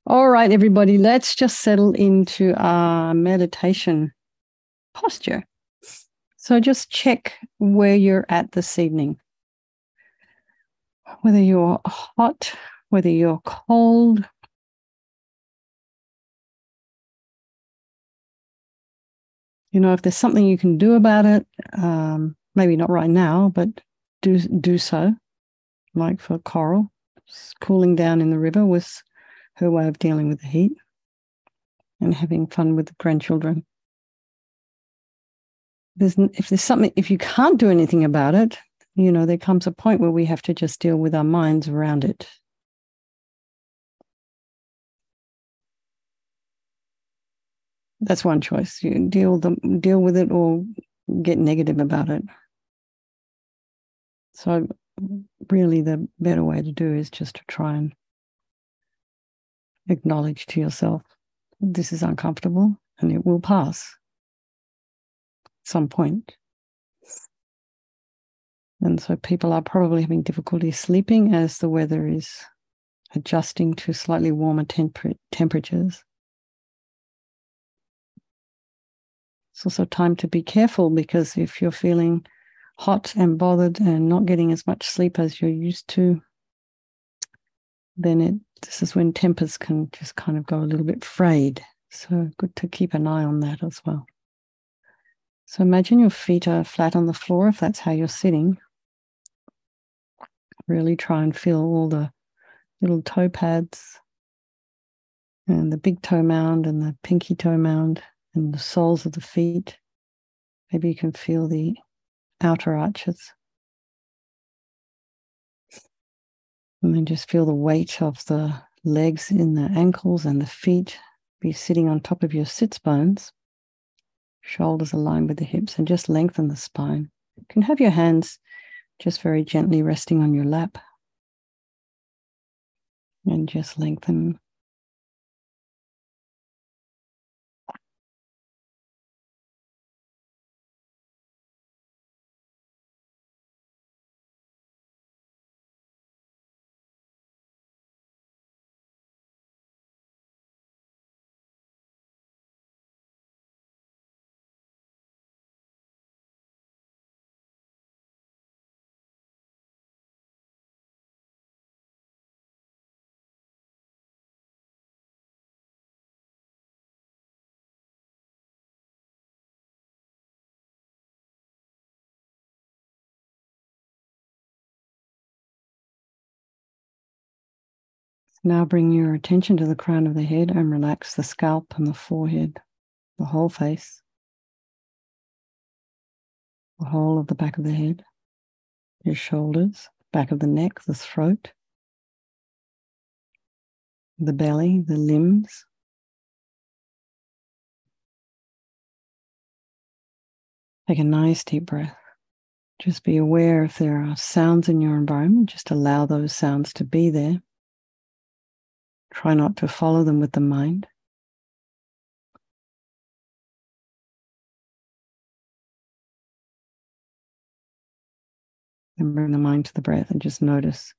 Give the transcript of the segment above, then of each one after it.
All right, everybody, let's just settle into our meditation posture. So just check where you're at this evening. Whether you're hot, whether you're cold. You know, if there's something you can do about it, maybe not right now, but do so. Like for Coral, cooling down in the river was her way of dealing with the heat and having fun with the grandchildren. If you can't do anything about it, you know, there comes a point where we have to just deal with our minds around it. That's one choice. You deal with it or get negative about it. So really the better way to do is just to try and acknowledge to yourself, this is uncomfortable and it will pass at some point. And so people are probably having difficulty sleeping as the weather is adjusting to slightly warmer temperatures. It's also time to be careful, because if you're feeling hot and bothered and not getting as much sleep as you're used to, then this is when tempers can just kind of go a little bit frayed. So good to keep an eye on that as well. So imagine your feet are flat on the floor if that's how you're sitting. Really try and feel all the little toe pads and the big toe mound and the pinky toe mound and the soles of the feet. Maybe you can feel the outer arches. And then just feel the weight of the legs in the ankles and the feet be sitting on top of your sits bones. Shoulders aligned with the hips, and just lengthen the spine. You can have your hands just very gently resting on your lap. And just lengthen. Now bring your attention to the crown of the head and relax the scalp and the forehead, the whole face, the whole of the back of the head, your shoulders, back of the neck, the throat, the belly, the limbs. Take a nice deep breath. Just be aware if there are sounds in your environment, just allow those sounds to be there. Try not to follow them with the mind. And bring the mind to the breath and just notice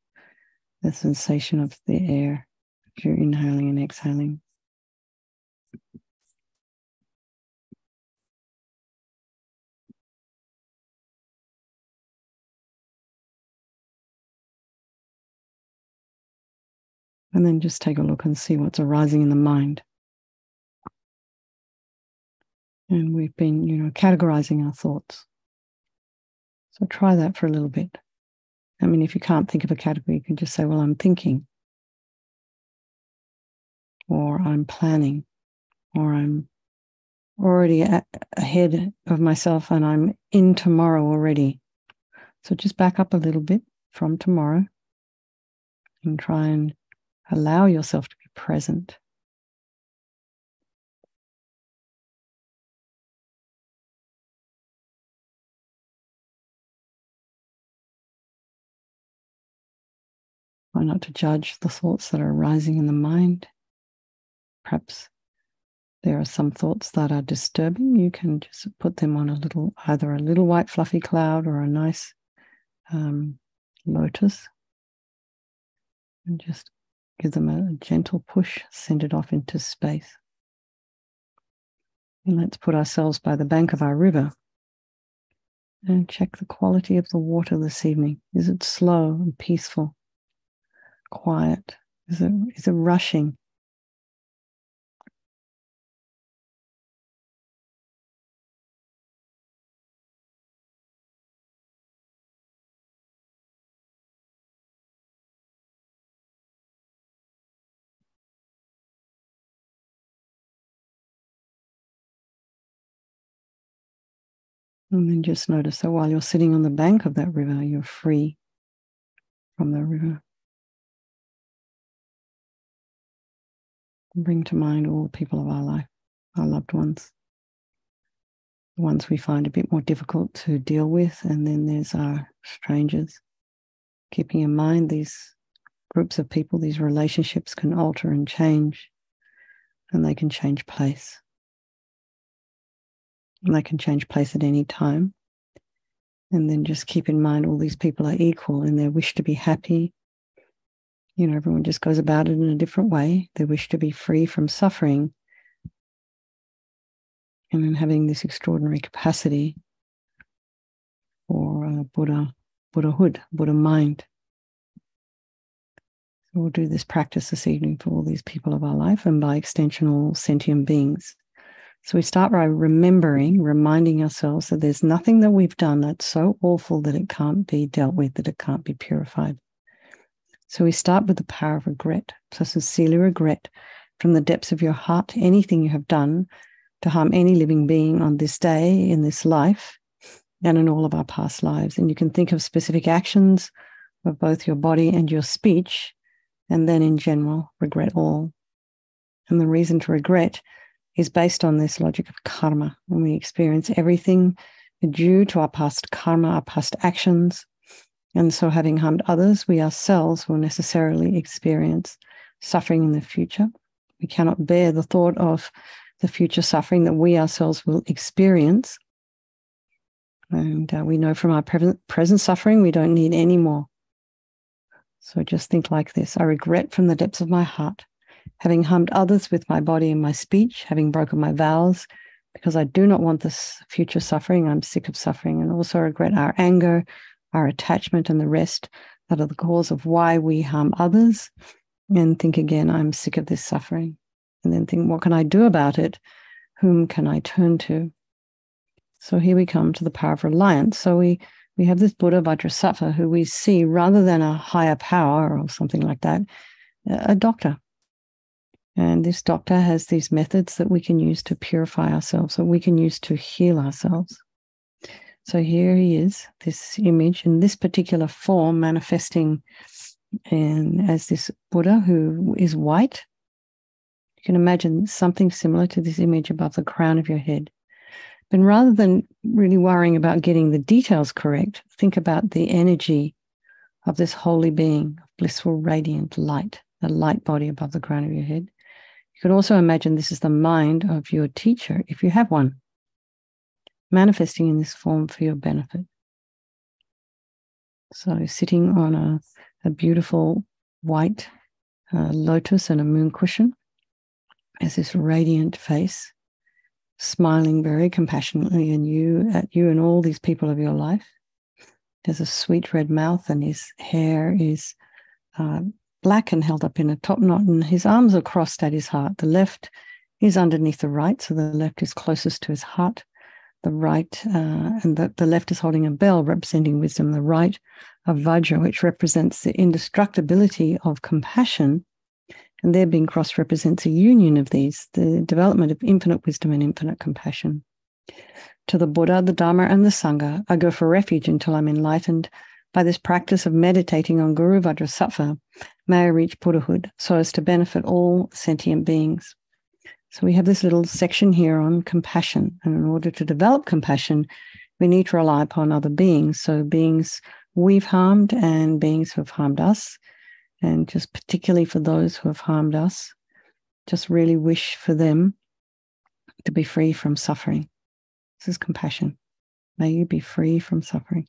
the sensation of the air as you're inhaling and exhaling. And then just take a look and see what's arising in the mind. And we've been, categorizing our thoughts. So try that for a little bit. I mean, if you can't think of a category, you can just say, well, I'm thinking, or I'm planning, or I'm already ahead of myself and I'm in tomorrow already. So just back up a little bit from tomorrow and try and allow yourself to be present. Try not to judge the thoughts that are arising in the mind. Perhaps there are some thoughts that are disturbing. You can just put them on either a little white fluffy cloud or a nice lotus. And just Give them a gentle push, send it off into space. And let's put ourselves by the bank of our river and check the quality of the water this evening. Is it slow and peaceful, quiet? Is it rushing? And then just notice that while you're sitting on the bank of that river, you're free from the river. Bring to mind all the people of our life, our loved ones, the ones we find a bit more difficult to deal with, and then there's our strangers. Keeping in mind these groups of people, these relationships can alter and change, and they can change place. And they can change place at any time. And then just keep in mind all these people are equal in their wish to be happy. Everyone just goes about it in a different way. They wish to be free from suffering. And then having this extraordinary capacity for Buddhahood, Buddha mind. So we'll do this practice this evening for all these people of our life and by extension all sentient beings. So we start by reminding ourselves that there's nothing that we've done that's so awful that it can't be dealt with, that it can't be purified. So we start with the power of regret. So sincerely regret from the depths of your heart anything you have done to harm any living being on this day, in this life, and in all of our past lives. And you can think of specific actions of both your body and your speech, and then in general, regret all. And the reason to regret is based on this logic of karma. When we experience everything due to our past karma, our past actions, and so having harmed others, we ourselves will necessarily experience suffering in the future. We cannot bear the thought of the future suffering that we ourselves will experience. And we know from our present suffering, we don't need any more. So just think like this. I regret from the depths of my heart having harmed others with my body and my speech, having broken my vows, because I do not want this future suffering. I'm sick of suffering, and also regret our anger, our attachment, and the rest that are the cause of why we harm others. And think again, I'm sick of this suffering. And then think, what can I do about it? Whom can I turn to? So here we come to the power of reliance. So we have this Buddha Vajrasattva who we see rather than a higher power or something like that, a doctor. And this doctor has these methods that we can use to purify ourselves, that we can use to heal ourselves. So here he is, this image in this particular form manifesting as this Buddha who is white. You can imagine something similar to this image above the crown of your head. But rather than really worrying about getting the details correct, think about the energy of this holy being, blissful, radiant light, the light body above the crown of your head. You could also imagine this is the mind of your teacher, if you have one, manifesting in this form for your benefit. So sitting on a beautiful white lotus and a moon cushion as this radiant face, smiling very compassionately at you and all these people of your life. There's a sweet red mouth, and his hair is black and held up in a top knot, and his arms are crossed at his heart. The left is underneath the right, so the left is closest to his heart. The right, and the left is holding a bell representing wisdom. The right of Vajra, which represents the indestructibility of compassion, and their being crossed represents a union of these, the development of infinite wisdom and infinite compassion. To the Buddha, the Dharma, and the Sangha, I go for refuge until I'm enlightened. By this practice of meditating on Guru Vajrasattva, may I reach Buddhahood so as to benefit all sentient beings. So we have this little section here on compassion. And in order to develop compassion, we need to rely upon other beings. So beings we've harmed and beings who have harmed us. And just particularly for those who have harmed us, just really wish for them to be free from suffering. This is compassion. May you be free from suffering.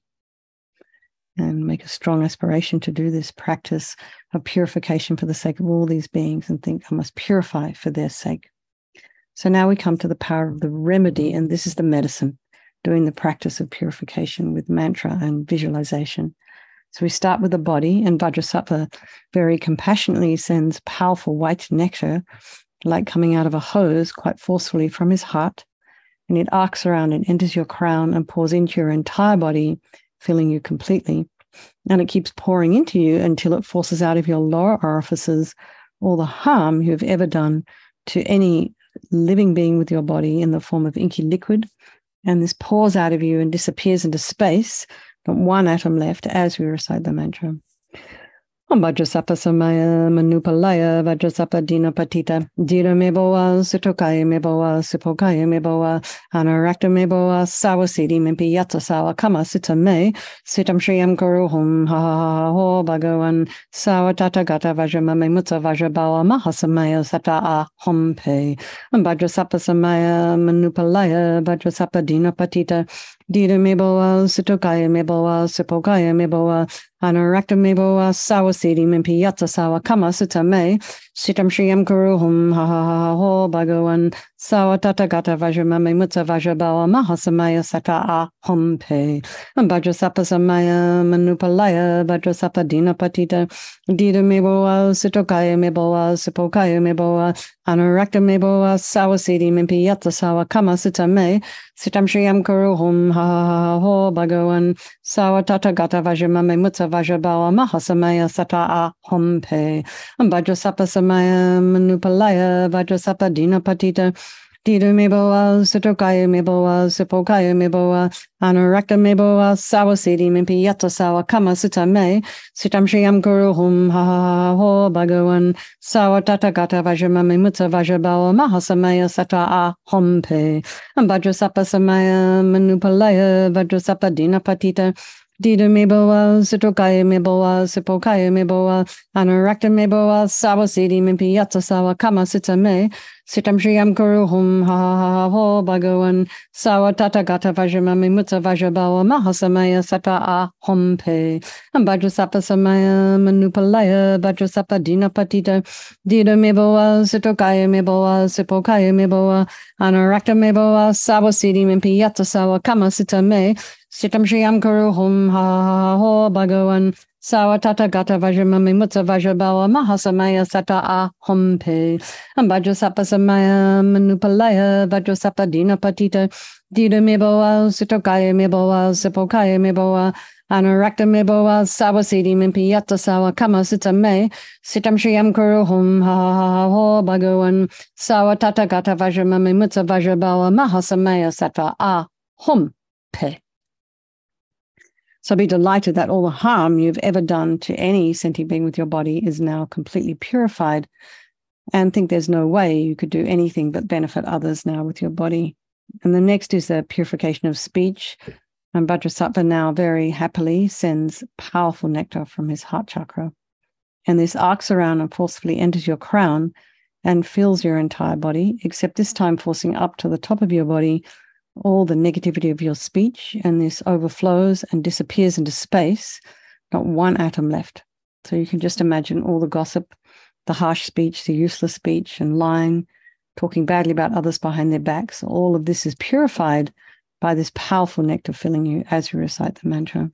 and make a strong aspiration to do this practice of purification for the sake of all these beings, and think, I must purify for their sake. So now we come to the power of the remedy, and this is the medicine, doing the practice of purification with mantra and visualization. So we start with the body, and Vajrasattva very compassionately sends powerful white nectar, like coming out of a hose, quite forcefully from his heart, and it arcs around and enters your crown and pours into your entire body, filling you completely. And it keeps pouring into you until it forces out of your lower orifices all the harm you've ever done to any living being with your body in the form of inky liquid. And this pours out of you and disappears into space, not one atom left, as we recite the mantra. Om Vajrasappa Samaya Manupalaya Vajrasappa Dina Patita Dira Meboa Sutokaya Meboa Supokaya Meboa Anarakta Meboa Sawasidi Mimpi Yata Sawa Kama Sita Me Sitam Shriyam Guru Hum Ha Ha Ho Bhagavan Sawa Tata Gata Vajramame Mutta Vajrabawa Mahasamaya Sata A Hom Pe Om Vajrasappa Samaya Manupalaya Vajrasappa Dina Patita Dira Meboa Sutokaya Meboa Supokaya Meboa Anarakta Meboa Sawasidi Mimpi Yata Sawa Kama Sutta Me Sitam Shriyam Guru Hum Ha Ha Ho Bhagavan Sawa Tata Gata Vajramame Mutta Vajrabawa Mahasamaya Sata A Hom Pe Vajrasappa Samaya Manupalaya Vajrasappa Dina Patita Dida Meboa Sutokaya Meboa Supokaya Meboa Anarakta Meboa Sawasidi Mimpi Yata Sawa Kama Sutta Me Sitam Shriyam Guru Hum Ha Ha Ho Bhagavan Sawa Tata Gata Vajramame Mutta Vajrabawa Mahasamaya Sata A Hom Pe Vajrasappa Samaya Manupalaya Vajrasappa Dina Patita Dida Meboa Sutokaya Meboa Supokaya Meboa Anarakta Meboa Sawasidi Mimpi Yata Sawa Kama Sutta Me Sitam Shriyam Guru Hum Ha Ha Ho Bhagavan Sawa Tata Gata Vajramame Mutta Vajrabawa Mahasamaya Sata A Hom Pe Vajrasappa Samaya Manupalaya Vajrasappa Dina Patita Dida Meboa Sutokaya Meboa Supokaya Meboa Anarakta Meboa Sawasidi Mimpi Yata Sawa Kama Sutta Me Sitam Shriyam Guru Hum Ha Ha Ho Bhagavan Sawa Tata Gata Vajramame Mutta Vajrabawa Mahasamaya Sata A Hom Pe Vajrasappa Samaya Manupalaya Vajrasappa Dina Patita Dida Meboa Sutokaya Meboa Supokaya Meboa Anarakta Meboa Sawasidi Mimpi Yata Sawa Kama Sutta Me Sitam Shriyam Guru Hum Ha Ha Ho Bhagavan Sawa Tata Gata Vajramame Mutta Vajrabawa Mahasamaya Sata A Hom Pe Vajrasappa Samaya Manupalaya Vajrasappa Dina Patita Dida Meboa Sutokaya Meboa Supokaya Meboa Anarakta Meboa Sawasidi Mimpi Yata Sawa Kama Sutta Me Sitam Shriyam Guru Hum Ha Ha Ho Bhagavan Sawa Tata Gata Vajramame Mutta Vajrabawa Mahasamaya Sata A Hom Pe. So be delighted that all the harm you've ever done to any sentient being with your body is now completely purified, and think there's no way you could do anything but benefit others now with your body. And the next is the purification of speech. And Vajrasattva now very happily sends powerful nectar from his heart chakra. And this arcs around and forcefully enters your crown and fills your entire body, except this time forcing up to the top of your body all the negativity of your speech, and this overflows and disappears into space, not one atom left. So you can just imagine all the gossip, the harsh speech, the useless speech, and lying, talking badly about others behind their backs. All of this is purified by this powerful nectar filling you as you recite the mantra.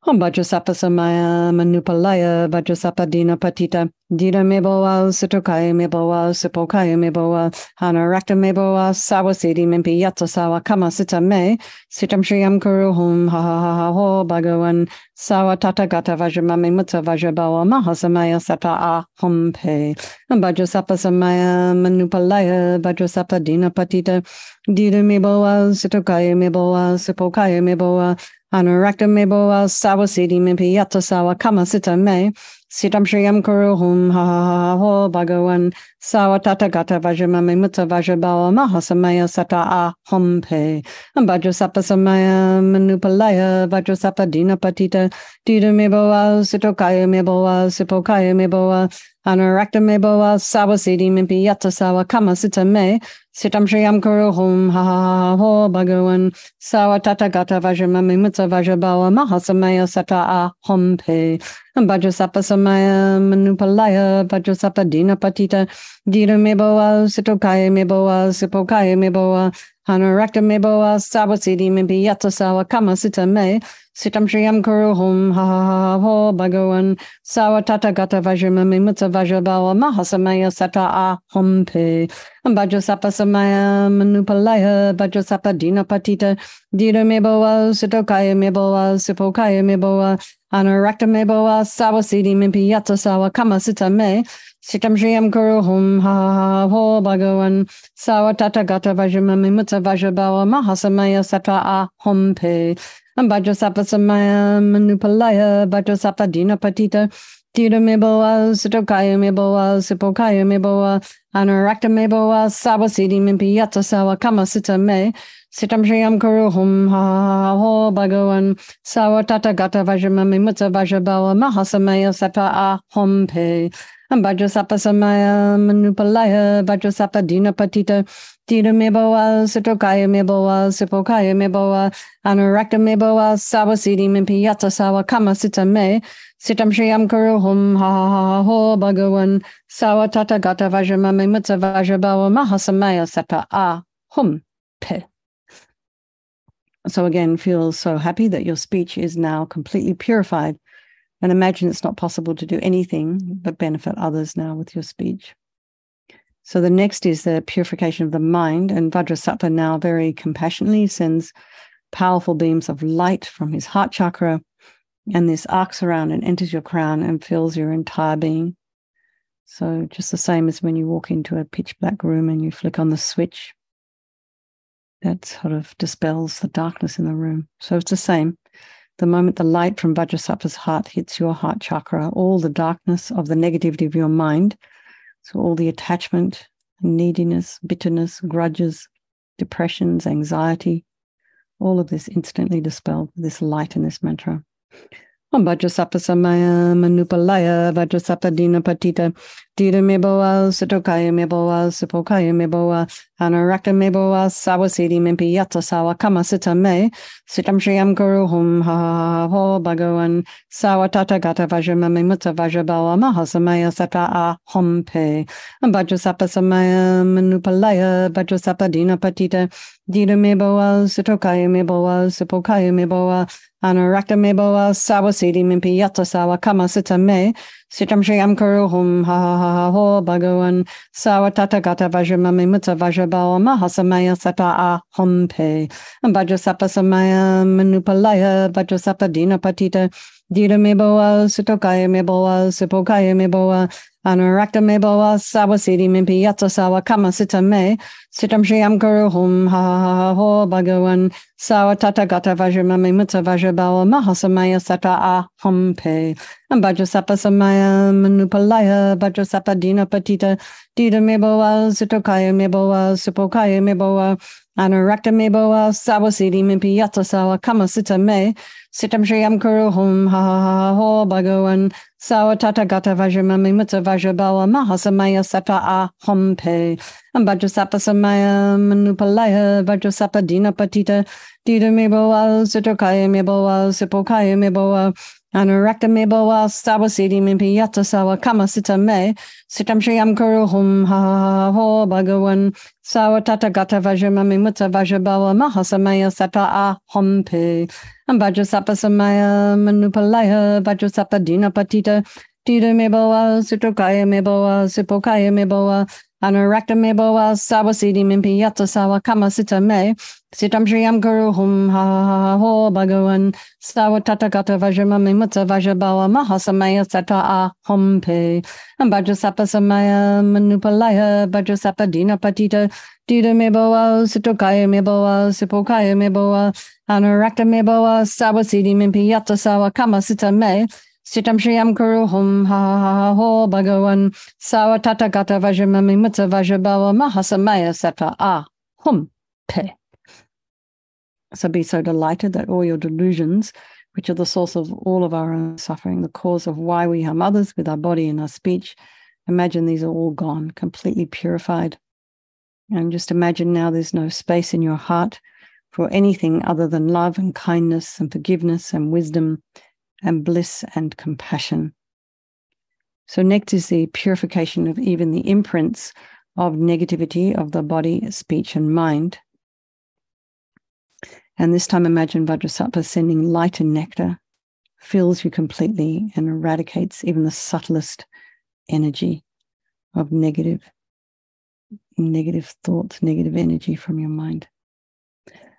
Om Vajrasappa Samaya Manupalaya Vajrasappa Dina Patita Dida Meboa Sutokaya Meboa Supokaya Meboa Anarakta Meboa Sawasidi Mimpi Yata Sawa Kama Sutta Me Sitam Shriyam Guru Hum Ha Ha Ho Bhagavan Sawa Tata Gata Vajramame Mutta Vajrabawa Mahasamaya Sata A Hom Pe Vajrasappa Samaya Manupalaya Vajrasappa Dina Patita Dida Meboa Sutokaya Meboa Supokaya Meboa Anarakta Meboa Sawasidi Mimpi Yata Sawa Kama Sutta Me Sitam Shriyam Guru Hum Ha Ha Ho Bhagavan Sawa Tata Gata Vajramame Mutta Vajrabawa Mahasamaya Sata A Hom Pe Vajrasappa Samaya Manupalaya Vajrasappa Dina Patita Dida Meboa Sutokaya Meboa Supokaya Meboa Anarakta Meboa Sawasidi Mimpi Yata Sawa Kama Sutta Me Sitam Shriyam Kuru Hum Ha Ha Ho Bhagavan Sawa Tata Gata Vajramami Mutsa Vajrabawa Mahasamaya Sata A Hum Pe Vajrasapa Samaya Manupalaya Vajrasapa Dina Patita Dira Meboa Sitokaya Meboa Sipokaya Meboa Hanarakta Meboa Sabasidi Mimpi Yata Sawa Kama Sita Me Sitam Shriyam Kuru Hum Ha Ha Ho Bhagavan Sawa Tata Gata Vajramami Mutsa Vajrabawa Mahasamaya Sata A Hum Pe Vajrasapa Samaya Manupalaya Vajrasapa Dina Patita Dira Meboa Sitokaya Meboa Sipokaya Meboa Anarakta Meboa Sawasidi Mimpi Yata Sawa Kama Sita Me Sitam Shriyam Kuru Hum Ha Ha Ho Bhagavan Sawa Tata Gata Vajramami Mutsa Vajrabawa Mahasamaya Sata A Hum Pe Vajrasapa Samaya Manupalaya Vajrasapa Dina Patita Dira Meboa Sitokaya Meboa Sipokaya Meboa Anarakta Meboa Sawasidi Mimpi Yata Sawa Kama Sita Me Sitam Shriyam Kuru Hum Ha Ha Ho Bhagavan Sawa Tata Gata Vajramami Mutsa Vajrabawa Mahasamaya Sata A Hum Pe Vajrasapa Samaya Manupalaya Vajrasapa Dina Patita Dira Meboa Sitokaya Meboa Sipokaya Meboa Anarakta Meboa Sawasidi Mimpi Yata Sawa Kama Sita Me Sitam Shriyam Kuru Hum Ha Ha Ho Bhagavan Sawa Tata Gata Vajramami Mutsa Vajrabawa Mahasamaya Sata A Hum Pe. So again, feel so happy that your speech is now completely purified, and imagine it's not possible to do anything but benefit others now with your speech. So the next is the purification of the mind, and Vajrasattva now very compassionately sends powerful beams of light from his heart chakra, and this arcs around and enters your crown and fills your entire being. So just the same as when you walk into a pitch black room and you flick on the switch, that sort of dispels the darkness in the room. So it's the same. The moment the light from Vajrasattva's heart hits your heart chakra, all the darkness of the negativity of your mind, so all the attachment, neediness, bitterness, grudges, depressions, anxiety, all of this instantly dispelled with this light in this mantra. Vajrasapa Samaya Manupalaya Vajrasapa Dina Patita Dira Meboa Sitokaya Meboa Sipokaya Meboa Anarakta Meboa Sawasidi Mimpi Yata Sawa Kama Sita Me Sitam Shriyam Kuru Hum Ha Ha Ho Bhagavan Sawa Tata Gata Vajramami Mutsa Vajrabawa Mahasamaya Sata A Hum Pe Vajrasapa Samaya Manupalaya Vajrasapa Dina Patita Dira Meboa Sitokaya Meboa Sipokaya Meboa Anarakta Meboa Sawasidi Mimpi Yata Sawa Kama Sita Me Sitam Shriyam Kuru Hum Ha Ha Ho Bhagavan Sawa Tata Gata Vajramami Mutsa Vajrabawa Mahasamaya Sata A Hum Pe Vajrasapa Samaya Manupalaya Vajrasapa Dina Patita Dira Meboa Sitokaya Meboa Sipokaya Meboa Anarakta Meboa Sawasidi Mimpi Yata Sawa Kama Sita Me Sitam Shriyam Kuru Hum Ha Ha Ho Bhagavan Sawa Tata Gata Vajramami Mutsa Vajrabawa Mahasamaya Sata A Hum Pe Vajrasapa Samaya Manupalaya Vajrasapa Dina Patita Dira Meboa Sitokaya Meboa Sipokaya Meboa Anarakta Meboa Sawasidi Mimpi Yata Sawa Kama Sita Me Sitam Shriyam Kuru Hum Ha Ha Ho Bhagavan Sawa Tata Gata Vajramami Mutsa Vajrabawa Mahasamaya Sata A Hum Pe Vajrasapa Samaya Manupalaya Vajrasapa Dina Patita Dira Meboa Sitokaya Meboa Sipokaya Meboa Anarakta Meboa Sawasidi Mimpi Yata Sawa Kama Sita Me Sitam Shriyam Kuru Hum Ha Ha Ho Bhagavan Sawa Tata Gata Vajramami Mutsa Vajrabawa Mahasamaya Sata A Hum Pe Vajrasapa Samaya Manupalaya Vajrasapa Dina Patita Dira Meboa Sitokaya Meboa Sipokaya Meboa Anarakta Meboa Sawasidi Mimpi Yata Sawa Kama Sita Me Sitam Shriyam Kuru Hum Ha Ha Ho Bhagavan Sawa Tata Gata Vajramami Mutsa Vajrabawa Mahasamaya Sata A Hum Pe Vajrasapa Samaya Manupalaya Vajrasapa Dina Patita Dira Meboa Sitokaya Meboa Sipokaya Meboa Anarakta Meboa Sawasidi Mimpi Yata Sawa Kama Sita Me Sitam Shriyam Kuru Hum Ha Ha Ho Bhagavan Sawa Tata Gata Vajramami Mutsa Vajrabawa Mahasamaya Sata A Hum Pe. So be so delighted that all your delusions, which are the source of all of our own suffering, the cause of why we harm others with our body and our speech, imagine these are all gone, completely purified. And just imagine now there's no space in your heart for anything other than love and kindness and forgiveness and wisdom and bliss and compassion. So next is the purification of even the imprints of negativity of the body, speech, and mind. And this time imagine Vajrasattva sending light and nectar, fills you completely and eradicates even the subtlest energy of negative thoughts, negative energy from your mind.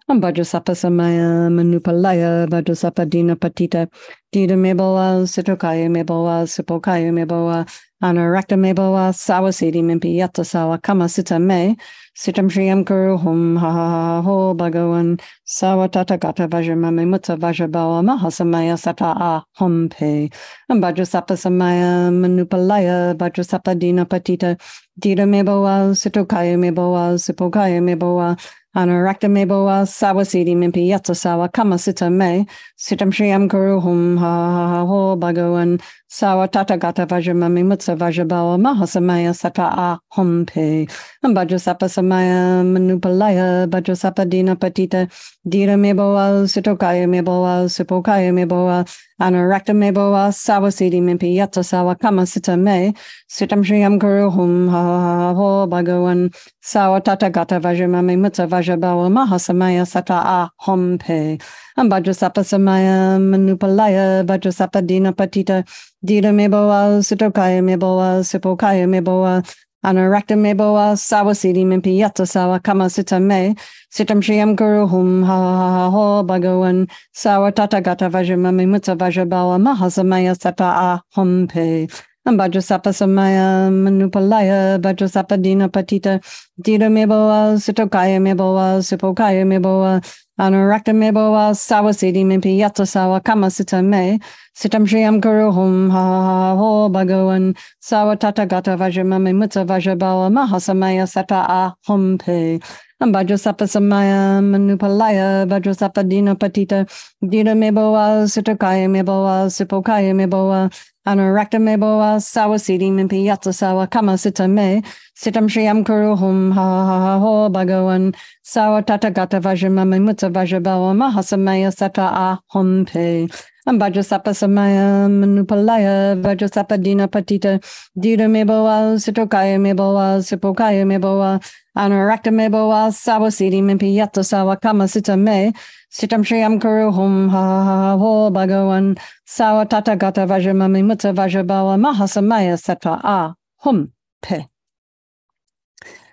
Vajrasattva samaya manupalaya Vajrasattva dina patita dida meboa sitokaya meboa sipokaya meboa anarakta meboa sawasidi mimpi yatta sawa kama sita me sitam shriyam kuru hum ha ha ha ho bhagavan sawa tata gata vajramame mutta vajrabawa mahasamaya sata a hum pe Vajrasattva samaya manupalaya Vajrasattva dina patita dida meboa sitokaya meboa sipokaya meboa Anarakta meboa sawasidi mimpi yatta sawa kama sita me sitam shriyam guru hum ha ha ha ho bhagavan sawa tata gata vajramami mutta vajrabawa mahasamaya sata a hum pe Vajrasattva samaya manupalaya Vajrasattva dina patita dira meboa sitokaya meboa sipokaya meboa Anarakta meboa sawasidi mimpi yatta sawa kama sita me sitam shriyam guru hum ha ha ha ho bhagavan sawa tata gata vajramami mutta vajrabawa mahasamaya sata a hum pe Vajrasattva samaya manupalaya Vajrasattva dina patita dira meboa sitokaya meboa sipokaya meboa Anarakta meboa sawasidi mimpi yatta sawa kama sita me sitam shriyam guru hum ha ha ha ho bhagavan sawa tata gata vajramami mutta vajrabawa mahasamaya sata a hum pe Vajrasattva samaya manupalaya Vajrasattva dina patita dira meboa sitokaya meboa sipokaya meboa Anarakta meboa sawasidi mimpi yatta sawa kama sita me sitam shriyam guru hum ha ha ha ho bhagavan sawa tata gata vajramami mutta vajrabawa mahasamaya sata a hum pe Vajrasattva samaya manupalaya Vajrasattva dina patita dira meboa sitokaya meboa sipokaya meboa Anarakta meboa sawasidi mimpi yatta sawa kama sita me sitam shriyam guru hum ha ha ha ho bhagavan sawa tata gata vajramami mutta vajrabawa mahasamaya sata a hum pe Vajrasattva samaya manupalaya Vajrasattva dina patita dira meboa sitokaya meboa sipokaya meboa Anarakta meboa sawasidi mimpi yatta sawa kama sita me sitam shriyam guru hum ha ha ha ho bhagavan sawa tata gata vajramami mutta vajrabawa mahasamaya sata a hum pe.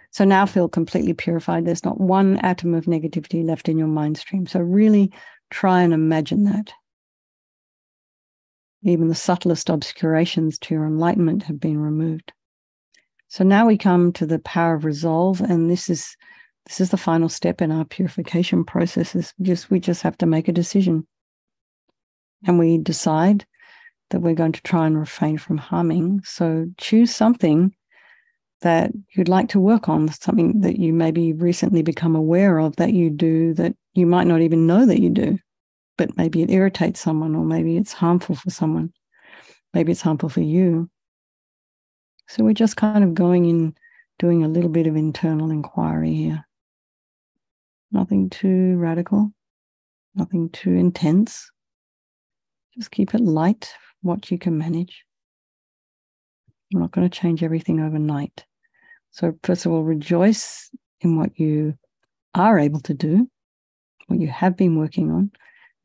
So now feel completely purified. There's not one atom of negativity left in your mind stream. So really try and imagine that. Even the subtlest obscurations to your enlightenment have been removed. So now we come to the power of resolve, and this is the final step in our purification processes. We just have to make a decision. And we decide that we're going to try and refrain from harming. So choose something that you'd like to work on, something that you maybe recently become aware of that you do that you might not even know that you do. But maybe it irritates someone, or maybe it's harmful for someone. Maybe it's harmful for you. So we're just kind of going in, doing a little bit of internal inquiry here. Nothing too radical, nothing too intense. Just keep it light, what you can manage. I'm not going to change everything overnight. So first of all, rejoice in what you are able to do, what you have been working on.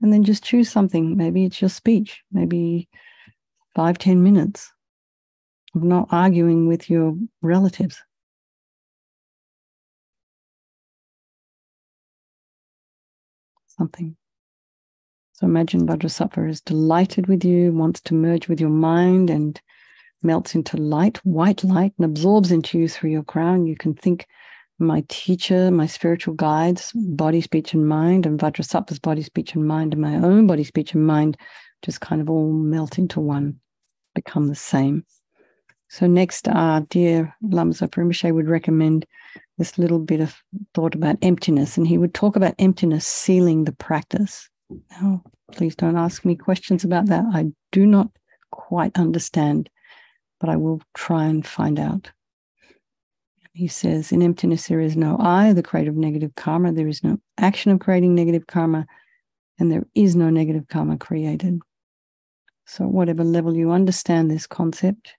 And then just choose something. Maybe it's your speech, maybe 5-10 minutes of not arguing with your relatives. Something. So imagine Vajrasattva is delighted with you, wants to merge with your mind and melts into light, white light, and absorbs into you through your crown. You can think my teacher, my spiritual guides, body, speech, and mind, and Vajrasattva's body, speech, and mind, and my own body, speech, and mind just kind of all melt into one, become the same. So next, dear Lama Zopa Rinpoche would recommend this little bit of thought about emptiness, and he would talk about emptiness sealing the practice. Now, please don't ask me questions about that. I do not quite understand, but I will try and find out. He says, in emptiness, there is no I, the creator of negative karma. There is no action of creating negative karma, and there is no negative karma created. So whatever level you understand this concept,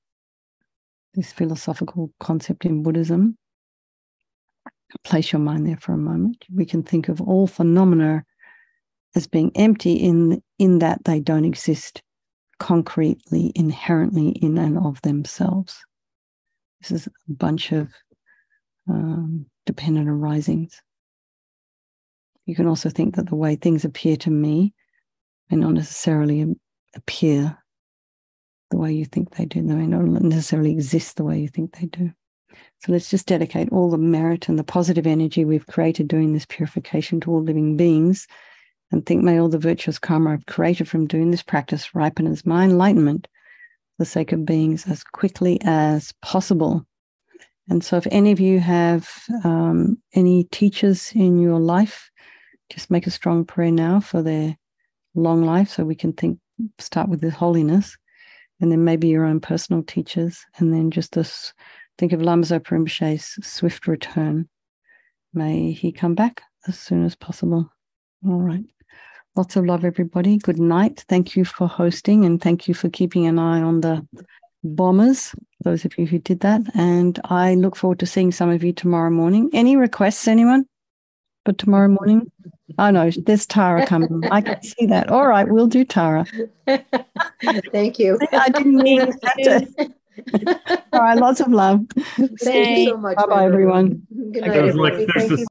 this philosophical concept in Buddhism, place your mind there for a moment. We can think of all phenomena as being empty in that they don't exist concretely, inherently in and of themselves. This is a bunch of dependent arisings. You can also think that the way things appear to me may not necessarily appear the way you think they do. They may not necessarily exist the way you think they do. So let's just dedicate all the merit and the positive energy we've created doing this purification to all living beings, and think, may all the virtuous karma I've created from doing this practice ripen as my enlightenment for the sake of beings as quickly as possible. And so if any of you have any teachers in your life, just make a strong prayer now for their long life, so we can start with the holiness, and then maybe your own personal teachers, and then just this, think of Lama Zopa Rinpoche's swift return. May he come back as soon as possible. All right. Lots of love, everybody. Good night. Thank you for hosting, and thank you for keeping an eye on the bombers, those of you who did that. And I look forward to seeing some of you tomorrow morning. Any requests, anyone? For tomorrow morning? Oh, no, there's Tara coming. I can see that. All right, we'll do Tara. Thank you. I didn't even have to. All right, lots of love. Thank you so much. Bye-bye, everyone. Good night, everybody. Thank you.